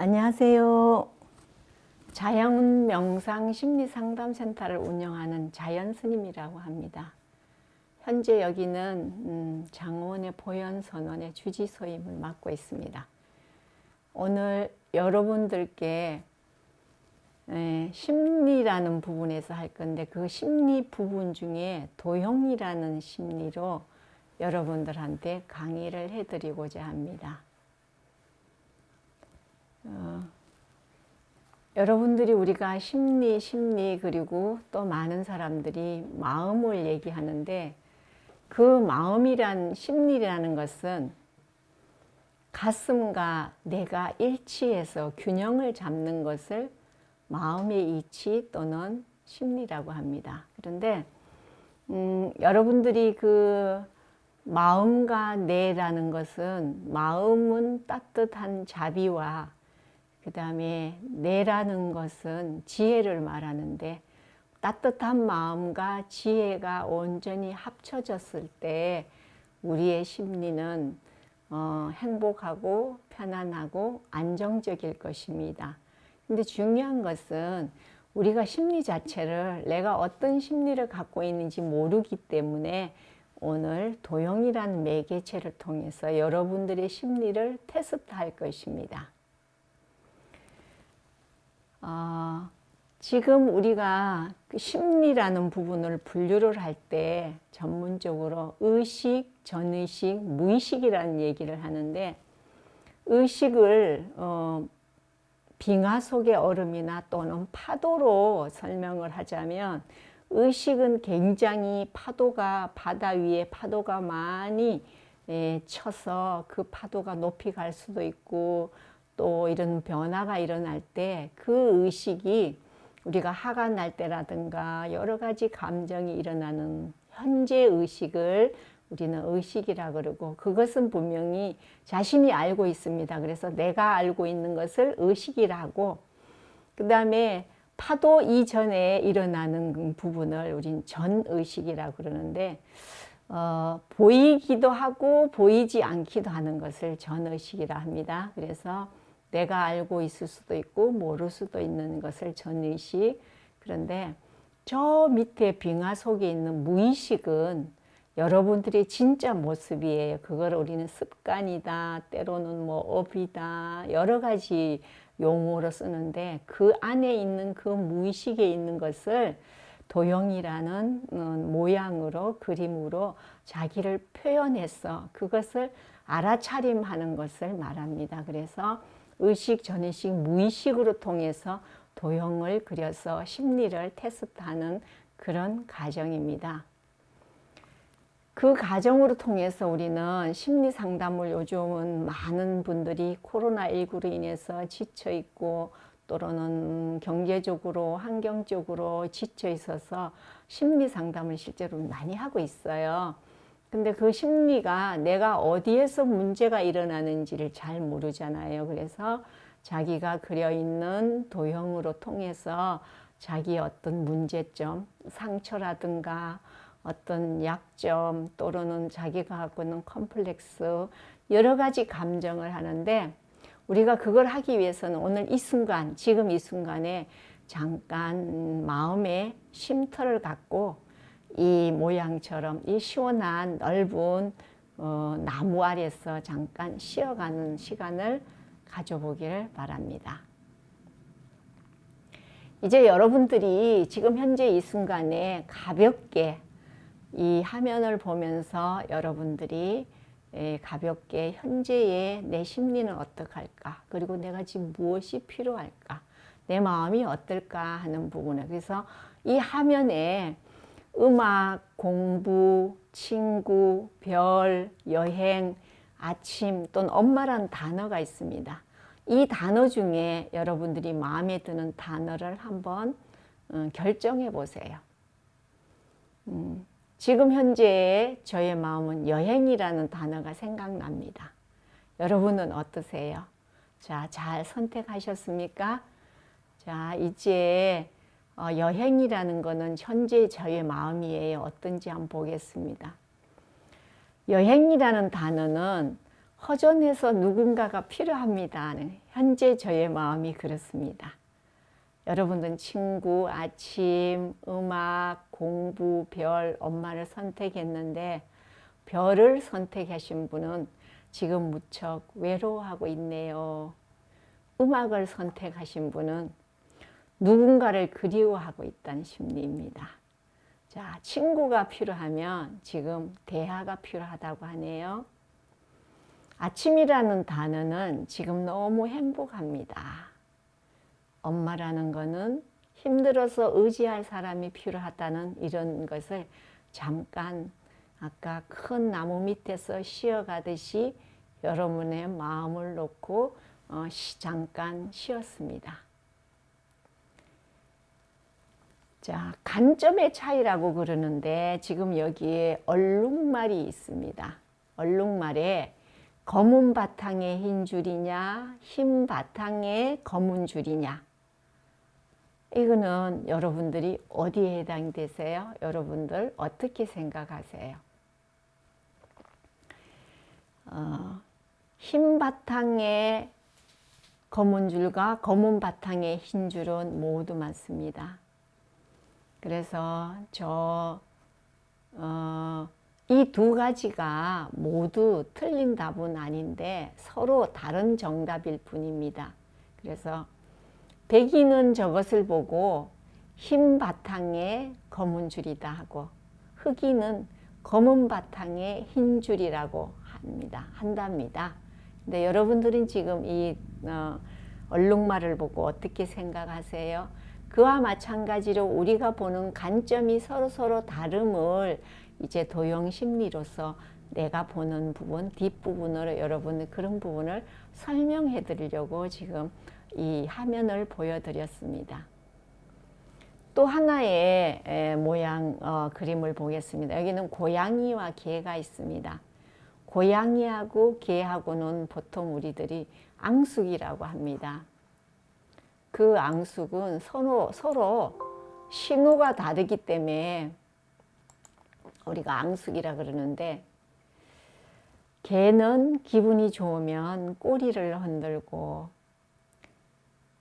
안녕하세요. 자연명상심리상담센터를 운영하는 자연스님이라고 합니다. 현재 여기는 장원의 보현선원의 주지소임을 맡고 있습니다. 오늘 여러분들께 심리라는 부분에서 할 건데, 그 심리 부분 중에 도형이라는 심리로 여러분들한테 강의를 해드리고자 합니다. 여러분들이 우리가 심리 그리고 또 많은 사람들이 마음을 얘기하는데, 그 마음이란 심리라는 것은 가슴과 내가 일치해서 균형을 잡는 것을 마음의 이치 또는 심리라고 합니다. 그런데 여러분들이 그 마음과 내라는 것은, 마음은 따뜻한 자비와 그 다음에 내라는 것은 지혜를 말하는데, 따뜻한 마음과 지혜가 온전히 합쳐졌을 때 우리의 심리는 행복하고 편안하고 안정적일 것입니다. 근데 중요한 것은 우리가 심리 자체를, 내가 어떤 심리를 갖고 있는지 모르기 때문에 오늘 도형이라는 매개체를 통해서 여러분들의 심리를 테스트할 것입니다. 지금 우리가 그 심리라는 부분을 분류를 할 때 전문적으로 의식, 전의식, 무의식이라는 얘기를 하는데, 의식을 빙하 속의 얼음이나 또는 파도로 설명을 하자면, 의식은 굉장히 바다 위에 파도가 많이 쳐서 그 파도가 높이 갈 수도 있고, 또 이런 변화가 일어날 때 그 의식이 우리가 화가 날 때라든가 여러 가지 감정이 일어나는 현재 의식을 우리는 의식이라 그러고, 그것은 분명히 자신이 알고 있습니다. 그래서 내가 알고 있는 것을 의식이라고, 그 다음에 파도 이전에 일어나는 부분을 우린 전의식이라 그러는데, 보이기도 하고 보이지 않기도 하는 것을 전의식이라 합니다. 그래서 내가 알고 있을 수도 있고 모를 수도 있는 것을 전의식. 그런데 저 밑에 빙하 속에 있는 무의식은 여러분들의 진짜 모습이에요. 그걸 우리는 습관이다, 때로는 뭐 업이다, 여러 가지 용어로 쓰는데, 그 안에 있는 그 무의식에 있는 것을 도형이라는 모양으로, 그림으로 자기를 표현해서 그것을 알아차림하는 것을 말합니다. 그래서 의식, 전의식, 무의식으로 통해서 도형을 그려서 심리를 테스트하는 그런 과정입니다. 그 과정으로 통해서 우리는 심리 상담을, 요즘은 많은 분들이 코로나19로 인해서 지쳐 있고 또는 경제적으로, 환경적으로 지쳐 있어서 심리 상담을 실제로 많이 하고 있어요. 근데 그 심리가 내가 어디에서 문제가 일어나는지를 잘 모르잖아요. 그래서 자기가 그려있는 도형으로 통해서 자기의 어떤 문제점, 상처라든가 어떤 약점, 또는 자기가 갖고 있는 컴플렉스, 여러 가지 감정을 하는데, 우리가 그걸 하기 위해서는 오늘 이 순간, 지금 이 순간에 잠깐 마음의 쉼터를 갖고 이 모양처럼 이 시원한 넓은 나무 아래서 잠깐 쉬어가는 시간을 가져보기를 바랍니다. 이제 여러분들이 지금 현재 이 순간에 가볍게 이 화면을 보면서 여러분들이 가볍게 현재의 내 심리는 어떡할까, 그리고 내가 지금 무엇이 필요할까, 내 마음이 어떨까 하는 부분을, 그래서 이 화면에 음악, 공부, 친구, 별, 여행, 아침 또는 엄마라는 단어가 있습니다. 이 단어 중에 여러분들이 마음에 드는 단어를 한번 결정해 보세요. 지금 현재 저의 마음은 여행이라는 단어가 생각납니다. 여러분은 어떠세요? 자, 잘 선택하셨습니까? 자, 이제 여행이라는 거는 현재 저의 마음이에요. 어떤지 한번 보겠습니다. 여행이라는 단어는 허전해서 누군가가 필요합니다. 현재 저의 마음이 그렇습니다. 여러분들은 친구, 아침, 음악, 공부, 별, 엄마를 선택했는데 별을 선택하신 분은 지금 무척 외로워하고 있네요. 음악을 선택하신 분은 누군가를 그리워하고 있다는 심리입니다. 자, 친구가 필요하면 지금 대화가 필요하다고 하네요. 아침이라는 단어는 지금 너무 행복합니다. 엄마라는 거는 힘들어서 의지할 사람이 필요하다는 이런 것을 잠깐 아까 큰 나무 밑에서 쉬어가듯이 여러분의 마음을 놓고 잠깐 쉬었습니다. 자, 관점의 차이라고 그러는데 지금 여기에 얼룩말이 있습니다. 얼룩말에 검은 바탕에 흰 줄이냐, 흰 바탕에 검은 줄이냐. 이거는 여러분들이 어디에 해당되세요? 여러분들 어떻게 생각하세요? 흰 바탕에 검은 줄과 검은 바탕에 흰 줄은 모두 맞습니다. 그래서 이 두 가지가 모두 틀린 답은 아닌데 서로 다른 정답일 뿐입니다. 그래서 백인은 저것을 보고 흰 바탕에 검은 줄이다 하고 흑인은 검은 바탕에 흰 줄이라고 한답니다. 근데 여러분들은 지금 이 얼룩말을 보고 어떻게 생각하세요? 그와 마찬가지로 우리가 보는 관점이 서로 다름을 이제 도용심리로서 내가 보는 부분, 뒷부분으로 여러분의 그런 부분을 설명해 드리려고 지금 이 화면을 보여드렸습니다. 또 하나의 모양 그림을 보겠습니다. 여기는 고양이와 개가 있습니다. 고양이하고 개하고는 보통 우리들이 앙숙이라고 합니다. 그 앙숙은 서로 신호가 다르기 때문에 우리가 앙숙이라 그러는데 개는 기분이 좋으면 꼬리를 흔들고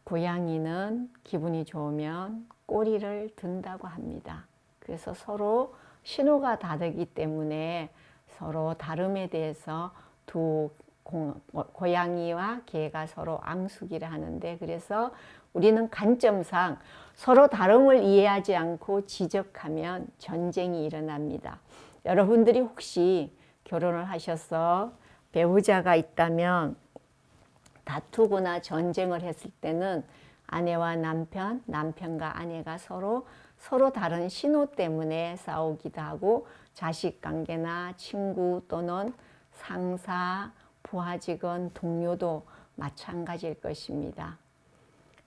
고양이는 기분이 좋으면 꼬리를 든다고 합니다. 그래서 서로 신호가 다르기 때문에 서로 다름에 대해서 고양이와 개가 서로 앙숙이라 하는데 그래서 우리는 관점상 서로 다름을 이해하지 않고 지적하면 전쟁이 일어납니다. 여러분들이 혹시 결혼을 하셔서 배우자가 있다면 다투거나 전쟁을 했을 때는 아내와 남편, 남편과 아내가 서로 다른 신호 때문에 싸우기도 하고 자식 관계나 친구 또는 상사, 부하 직원, 동료도 마찬가지일 것입니다.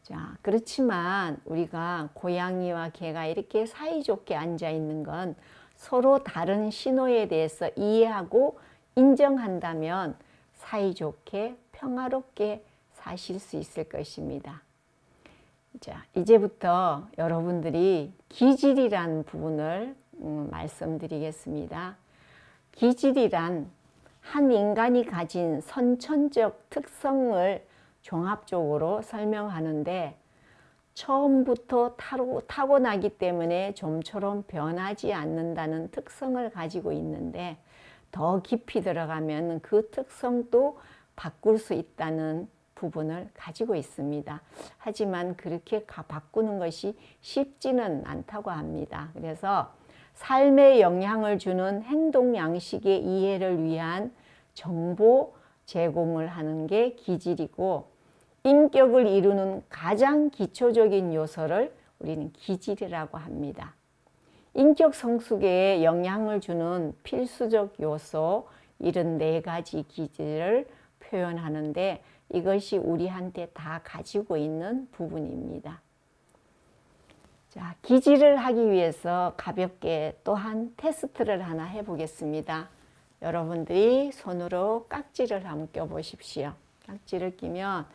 자, 그렇지만 우리가 고양이와 개가 이렇게 사이좋게 앉아 있는 건 서로 다른 신호에 대해서 이해하고 인정한다면 사이좋게 평화롭게 사실 수 있을 것입니다. 자, 이제부터 여러분들이 기질이란 부분을 말씀드리겠습니다. 기질이란 한 인간이 가진 선천적 특성을 종합적으로 설명하는데 처음부터 타고나기 때문에 좀처럼 변하지 않는다는 특성을 가지고 있는데 더 깊이 들어가면 그 특성도 바꿀 수 있다는 부분을 가지고 있습니다. 하지만 그렇게 바꾸는 것이 쉽지는 않다고 합니다. 그래서 삶에 영향을 주는 행동 양식의 이해를 위한 정보 제공을 하는 게 기질이고 인격을 이루는 가장 기초적인 요소를 우리는 기질이라고 합니다. 인격 성숙에 영향을 주는 필수적 요소 74가지 기질을 표현하는데 이것이 우리한테 다 가지고 있는 부분입니다. 자, 기질을 하기 위해서 가볍게 또한 테스트를 하나 해보겠습니다. 여러분들이 손으로 깍지를 한번 껴보십시오. 깍지를 끼면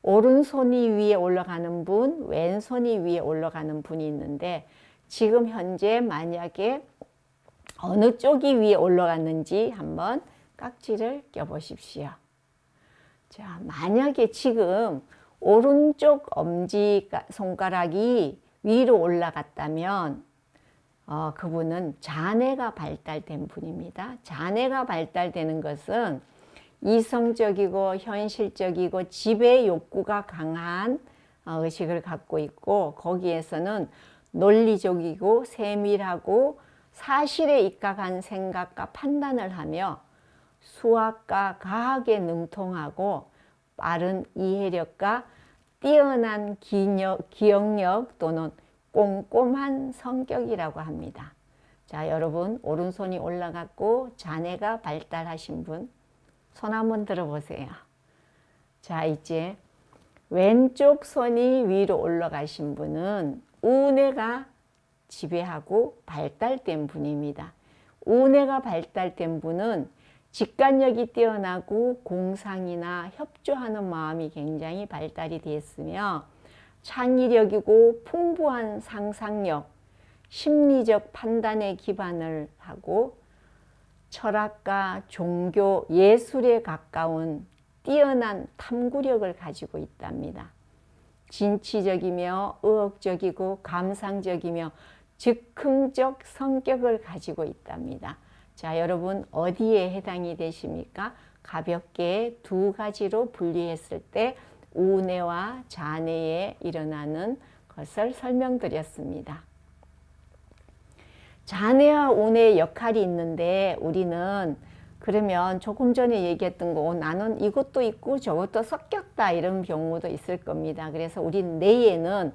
오른손이 위에 올라가는 분, 왼손이 위에 올라가는 분이 있는데 지금 현재 만약에 어느 쪽이 위에 올라갔는지 한번 깍지를 껴보십시오. 자, 만약에 지금 오른쪽 엄지 손가락이 위로 올라갔다면 그분은 장애가 발달된 분입니다. 장애가 발달되는 것은 이성적이고 현실적이고 지배 욕구가 강한 의식을 갖고 있고, 거기에서는 논리적이고 세밀하고 사실에 입각한 생각과 판단을 하며 수학과 과학에 능통하고 빠른 이해력과 뛰어난 기억력 또는 꼼꼼한 성격이라고 합니다. 자, 여러분 오른손이 올라갔고 장애가 발달하신 분 손 한번 들어보세요. 자, 이제 왼쪽 손이 위로 올라가신 분은 우뇌가 지배하고 발달된 분입니다. 우뇌가 발달된 분은 직관력이 뛰어나고 공상이나 협조하는 마음이 굉장히 발달이 되었으며 창의력이고 풍부한 상상력, 심리적 판단에 기반을 하고 철학과 종교, 예술에 가까운 뛰어난 탐구력을 가지고 있답니다. 진취적이며 의욕적이고 감상적이며 즉흥적 성격을 가지고 있답니다. 자, 여러분 어디에 해당이 되십니까? 가볍게 두 가지로 분리했을 때 우뇌와 장애에 일어나는 것을 설명드렸습니다. 장애와 우뇌의 역할이 있는데 우리는 그러면 조금 전에 얘기했던 거 나는 이것도 있고 저것도 섞였다 이런 경우도 있을 겁니다. 그래서 우리 뇌에는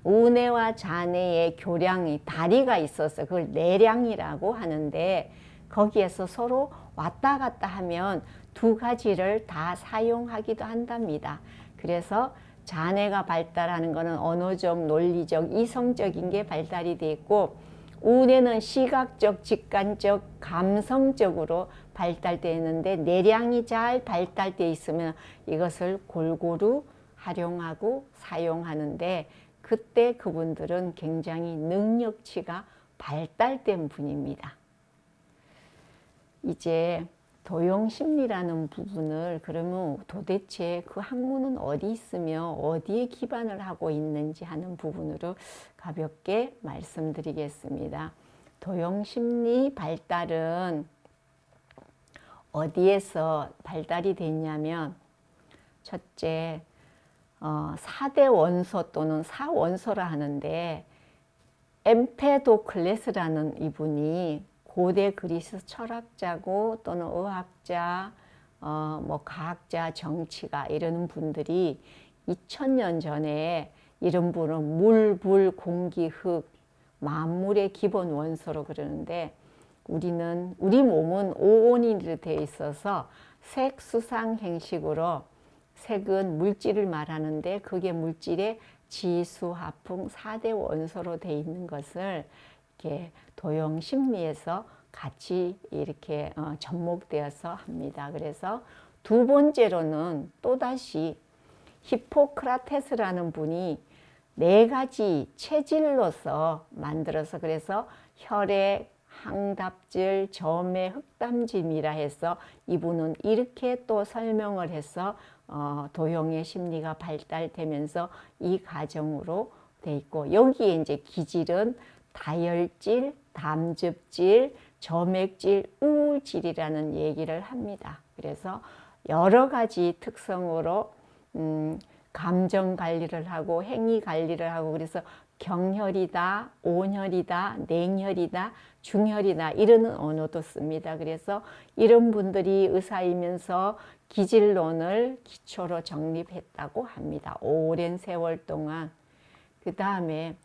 우뇌와 장애의 교량이 다리가 있어서 그걸 뇌량이라고 하는데 거기에서 서로 왔다 갔다 하면 두 가지를 다 사용하기도 한답니다. 그래서 장애가 발달하는 것은 언어적, 논리적, 이성적인 게 발달이 되어 있고 우뇌는 시각적, 직관적, 감성적으로 발달되어 있는데 뇌량이 잘 발달되어 있으면 이것을 골고루 활용하고 사용하는데 그때 그분들은 굉장히 능력치가 발달된 분입니다. 이제 도용심리라는 부분을 그러면 도대체 그 학문은 어디 있으며 어디에 기반을 하고 있는지 하는 부분으로 가볍게 말씀드리겠습니다. 도용심리 발달은 어디에서 발달이 됐냐면 첫째 4대 원소 또는 4원소라 하는데 엠페도클레스라는 이분이 고대 그리스 철학자고 또는 의학자, 과학자, 정치가 이러는 분들이 2000년 전에 이런 분은 물, 불, 공기, 흙, 만물의 기본 원소로 그러는데 우리 몸은 5원이 되어 있어서 색, 수상, 행식으로 색은 물질을 말하는데 그게 물질의 지수, 화풍, 4대 원소로 되어 있는 것을 이렇게 도용심리에서 같이 이렇게 접목되어서 합니다. 그래서 두 번째로는 또다시 히포크라테스라는 분이 4가지 체질로서 만들어서 그래서 혈액, 항답질, 점의 흑담짐이라 해서 이분은 이렇게 또 설명을 해서 도용의 심리가 발달되면서 이 과정으로 돼 있고 여기에 이제 기질은 다혈질, 담즙질, 점액질, 우울질이라는 얘기를 합니다. 그래서 여러 가지 특성으로 감정 관리를 하고 행위 관리를 하고 그래서 경혈이다, 온혈이다, 냉혈이다, 중혈이다 이런 언어도 씁니다. 그래서 이런 분들이 의사이면서 기질론을 기초로 정립했다고 합니다. 오랜 세월 동안. 그 다음에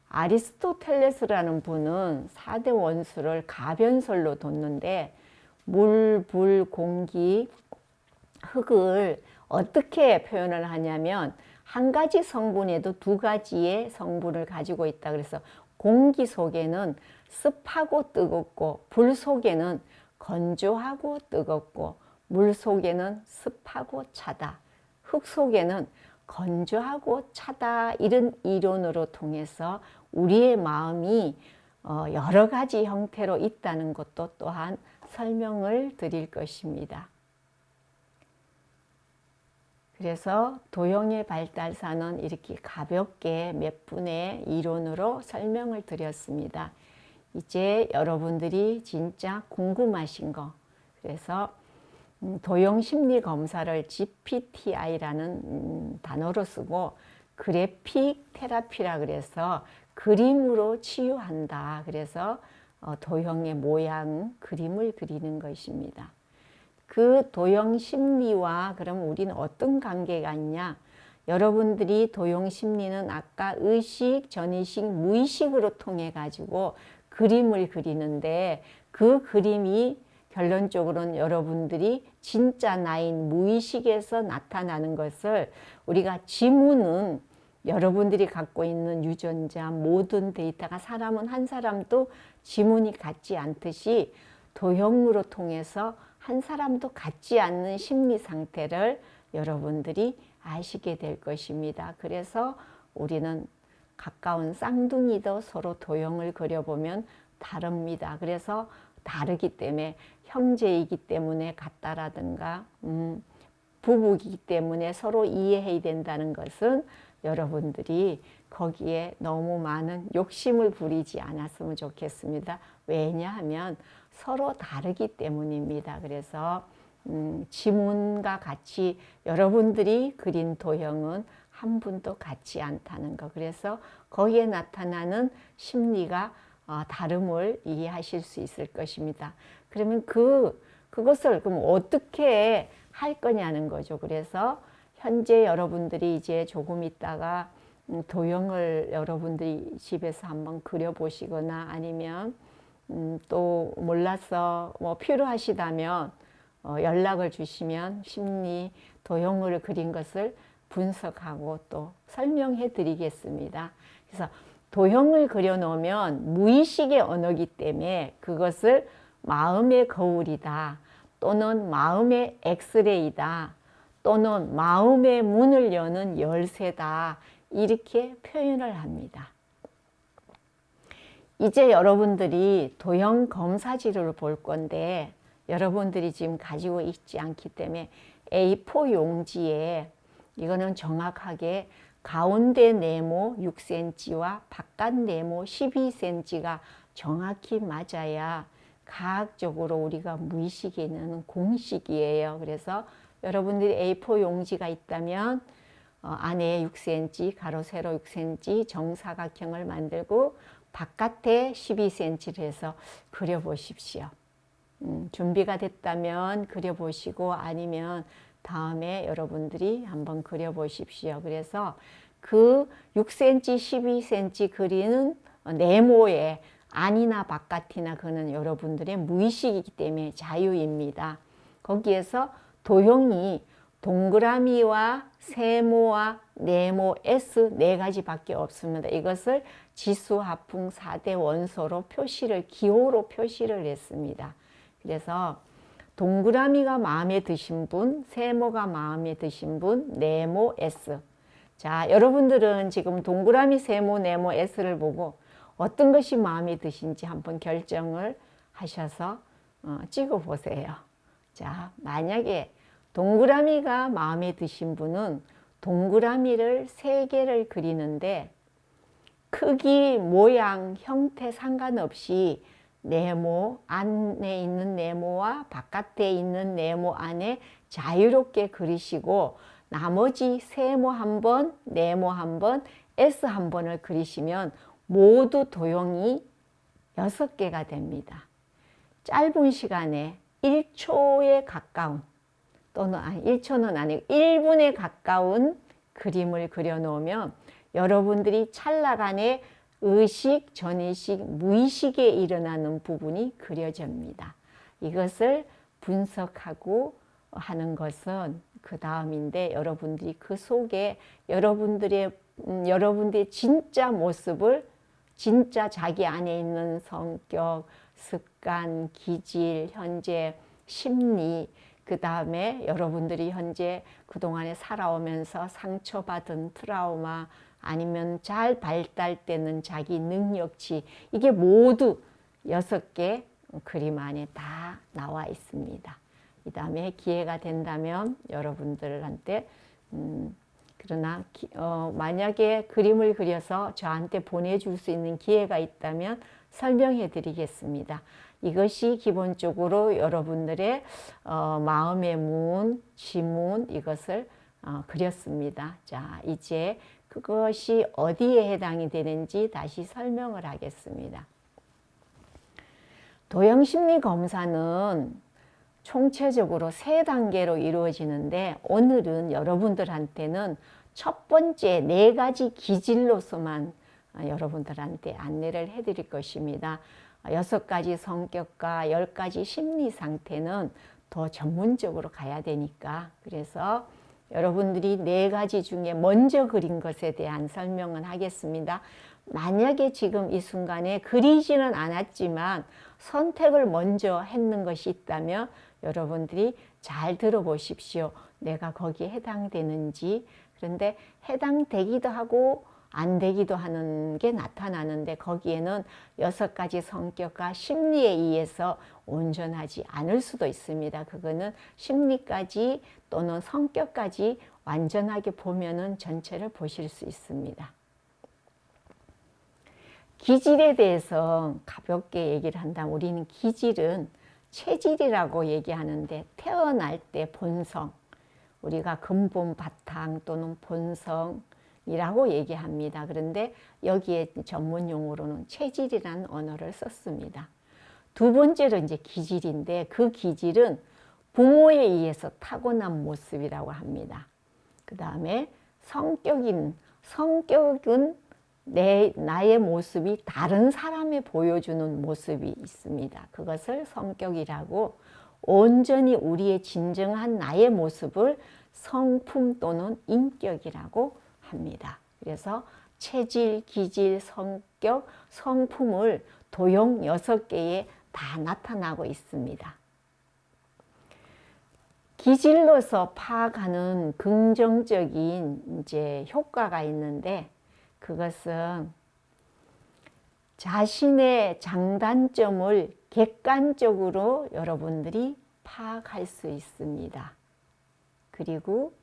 아리스토텔레스라는 분은 4대 원소를 가변설로 뒀는데 물, 불, 공기, 흙을 어떻게 표현을 하냐면 한 가지 성분에도 두 가지의 성분을 가지고 있다. 그래서 공기 속에는 습하고 뜨겁고 불 속에는 건조하고 뜨겁고 물 속에는 습하고 차다. 흙 속에는 건조하고 차다. 이런 이론으로 통해서 우리의 마음이 여러 가지 형태로 있다는 것도 또한 설명을 드릴 것입니다. 그래서 도형의 발달사는 이렇게 가볍게 몇 분의 이론으로 설명을 드렸습니다. 이제 여러분들이 진짜 궁금하신 거, 그래서 도형 심리 검사를 GPTI라는 단어로 쓰고 그래픽 테라피라 그래서 그림으로 치유한다. 그래서 도형의 모양, 그림을 그리는 것입니다. 그 도형 심리와 그럼 우리는 어떤 관계가 있냐? 여러분들이 도형 심리는 아까 의식, 전의식, 무의식으로 통해 가지고 그림을 그리는데 그 그림이 결론적으로는 여러분들이 진짜 나인 무의식에서 나타나는 것을 우리가 지문은 여러분들이 갖고 있는 유전자 모든 데이터가 사람은 한 사람도 지문이 같지 않듯이 도형으로 통해서 한 사람도 같지 않는 심리 상태를 여러분들이 아시게 될 것입니다. 그래서 우리는 가까운 쌍둥이도 서로 도형을 그려보면 다릅니다. 그래서 다르기 때문에 형제이기 때문에 같다라든가 부부이기 때문에 서로 이해해야 된다는 것은 여러분들이 거기에 너무 많은 욕심을 부리지 않았으면 좋겠습니다. 왜냐하면 서로 다르기 때문입니다. 그래서 지문과 같이 여러분들이 그린 도형은 한 분도 같지 않다는 거. 그래서 거기에 나타나는 심리가 다름을 이해하실 수 있을 것입니다. 그러면 그것을 그럼 어떻게 할 거냐는 거죠. 그래서 현재 여러분들이 이제 조금 있다가 도형을 여러분들이 집에서 한번 그려보시거나 아니면 또 몰라서 뭐 필요하시다면 연락을 주시면 심리 도형을 그린 것을 분석하고 또 설명해 드리겠습니다. 그래서 도형을 그려 놓으면 무의식의 언어이기 때문에 그것을 마음의 거울이다 또는 마음의 엑스레이다 또는 마음의 문을 여는 열쇠다 이렇게 표현을 합니다. 이제 여러분들이 도형 검사 지료를 볼 건데 여러분들이 지금 가지고 있지 않기 때문에 A4 용지에 이거는 정확하게 가운데 네모 6cm와 바깥 네모 12cm가 정확히 맞아야 과학적으로 우리가 무의식에 있는 공식이에요. 그래서 여러분들이 A4 용지가 있다면 안에 6cm, 가로 세로 6cm 정사각형을 만들고 바깥에 12cm를 해서 그려보십시오. 준비가 됐다면 그려보시고 아니면 다음에 여러분들이 한번 그려보십시오. 그래서 그 6cm, 12cm 그리는 네모에 안이나 바깥이나 그는 여러분들의 무의식이기 때문에 자유입니다. 거기에서 도형이 동그라미와 세모와 네모, S 네 가지밖에 없습니다. 이것을 지수화풍 4대 원소로 표시를 기호로 표시를 했습니다. 그래서 동그라미가 마음에 드신 분, 세모가 마음에 드신 분, 네모, S. 자, 여러분들은 지금 동그라미, 세모, 네모, S를 보고 어떤 것이 마음에 드신지 한번 결정을 하셔서 찍어 보세요. 자, 만약에 동그라미가 마음에 드신 분은 동그라미를 3개를 그리는데 크기, 모양, 형태 상관없이 네모 안에 있는 네모와 바깥에 있는 네모 안에 자유롭게 그리시고 나머지 세모 한 번, 네모 한 번, S 한 번을 그리시면 모두 도형이 6개가 됩니다. 짧은 시간에 1초에 가까운 또는 1초는 아니고 1분에 가까운 그림을 그려 놓으면 여러분들이 찰나간에 의식, 전의식, 무의식에 일어나는 부분이 그려집니다. 이것을 분석하고 하는 것은 그 다음인데 여러분들이 그 속에 여러분들의 진짜 모습을 진짜 자기 안에 있는 성격, 습관, 기질, 현재 심리 그 다음에 여러분들이 현재 그동안에 살아오면서 상처받은 트라우마 아니면 잘 발달되는 자기 능력치 이게 모두 6개 그림 안에 다 나와 있습니다. 이 다음에 기회가 된다면 여러분들한테 그러나 만약에 그림을 그려서 저한테 보내줄 수 있는 기회가 있다면 설명해 드리겠습니다. 이것이 기본적으로 여러분들의 마음의 문, 지문 이것을 그렸습니다. 자, 이제 그것이 어디에 해당이 되는지 다시 설명을 하겠습니다. 도형심리 검사는 총체적으로 3단계로 이루어지는데 오늘은 여러분들한테는 첫 번째 4가지 기질로서만 여러분들한테 안내를 해드릴 것입니다. 6가지 성격과 10가지 심리 상태는 더 전문적으로 가야 되니까, 그래서 여러분들이 4가지 중에 먼저 그린 것에 대한 설명은 하겠습니다. 만약에 지금 이 순간에 그리지는 않았지만 선택을 먼저 했는 것이 있다면 여러분들이 잘 들어보십시오. 내가 거기에 해당되는지. 그런데 해당되기도 하고 안 되기도 하는 게 나타나는데 거기에는 6가지 성격과 심리에 의해서 온전하지 않을 수도 있습니다. 그거는 심리까지 또는 성격까지 완전하게 보면은 전체를 보실 수 있습니다. 기질에 대해서 가볍게 얘기를 한다면 우리는 기질은 체질이라고 얘기하는데 태어날 때 본성, 우리가 근본 바탕 또는 본성이라고 얘기합니다. 그런데 여기에 전문 용어로는 체질이라는 언어를 썼습니다. 두 번째로 이제 기질인데 그 기질은 부모에 의해서 타고난 모습이라고 합니다. 그 다음에 성격은 나의 모습이 다른 사람에 보여주는 모습이 있습니다. 그것을 성격이라고, 온전히 우리의 진정한 나의 모습을 성품 또는 인격이라고 합니다. 그래서 체질, 기질, 성격, 성품을 도형 6개에 다 나타나고 있습니다. 기질로서 파악하는 긍정적인 이제 효과가 있는데 그것은 자신의 장단점을 객관적으로 여러분들이 파악할 수 있습니다. 그리고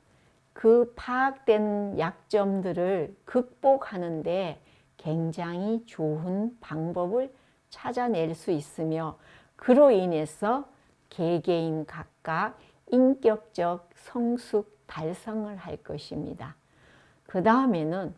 그 파악된 약점들을 극복하는데 굉장히 좋은 방법을 찾아낼 수 있으며 그로 인해서 개개인 각각 인격적 성숙 달성을 할 것입니다. 그 다음에는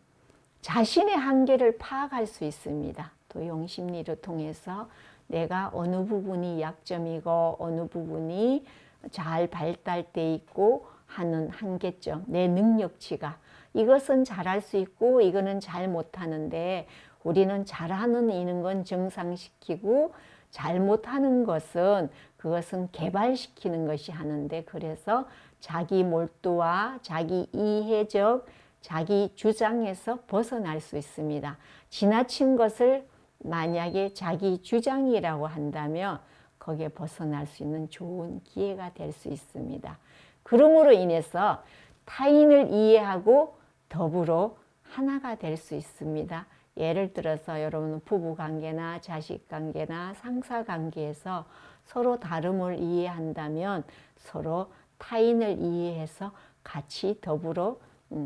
자신의 한계를 파악할 수 있습니다. 도형심리를 통해서 내가 어느 부분이 약점이고 어느 부분이 잘 발달돼 있고 하는 한계점, 내 능력치가, 이것은 잘할 수 있고 이거는 잘 못하는데 우리는 잘하는 있는 건 정상시키고 잘못하는 것은 그것은 개발시키는 것이 하는데, 그래서 자기 몰두와 자기 이해적 자기 주장에서 벗어날 수 있습니다. 지나친 것을 만약에 자기 주장이라고 한다면 거기에 벗어날 수 있는 좋은 기회가 될 수 있습니다. 그러므로 인해서 타인을 이해하고 더불어 하나가 될 수 있습니다. 예를 들어서 여러분은 부부관계나 자식관계나 상사관계에서 서로 다름을 이해한다면 서로 타인을 이해해서 같이 더불어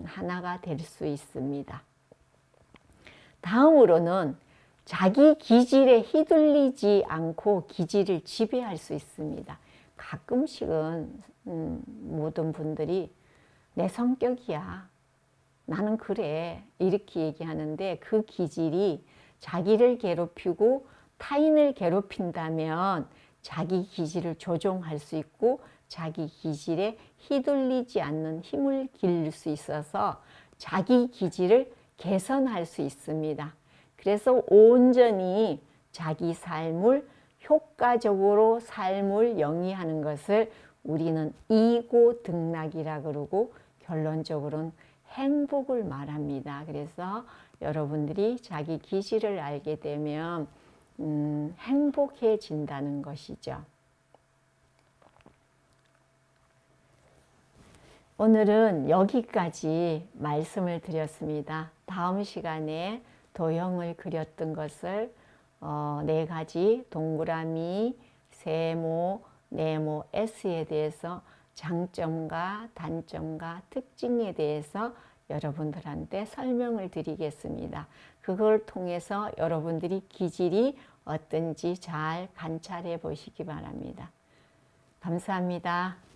하나가 될 수 있습니다. 다음으로는 자기 기질에 휘둘리지 않고 기질을 지배할 수 있습니다. 가끔씩은 모든 분들이 내 성격이야, 나는 그래, 이렇게 얘기하는데 그 기질이 자기를 괴롭히고 타인을 괴롭힌다면 자기 기질을 조종할 수 있고 자기 기질에 휘둘리지 않는 힘을 기를 수 있어서 자기 기질을 개선할 수 있습니다. 그래서 온전히 자기 삶을 효과적으로 삶을 영위하는 것을 우리는 이고등락이라 그러고 결론적으로는 행복을 말합니다. 그래서 여러분들이 자기 기질을 알게 되면 행복해진다는 것이죠. 오늘은 여기까지 말씀을 드렸습니다. 다음 시간에 도형을 그렸던 것을 4가지 동그라미, 세모, 네모, S에 대해서 장점과 단점과 특징에 대해서 여러분들한테 설명을 드리겠습니다. 그걸 통해서 여러분들이 기질이 어떤지 잘 관찰해 보시기 바랍니다. 감사합니다.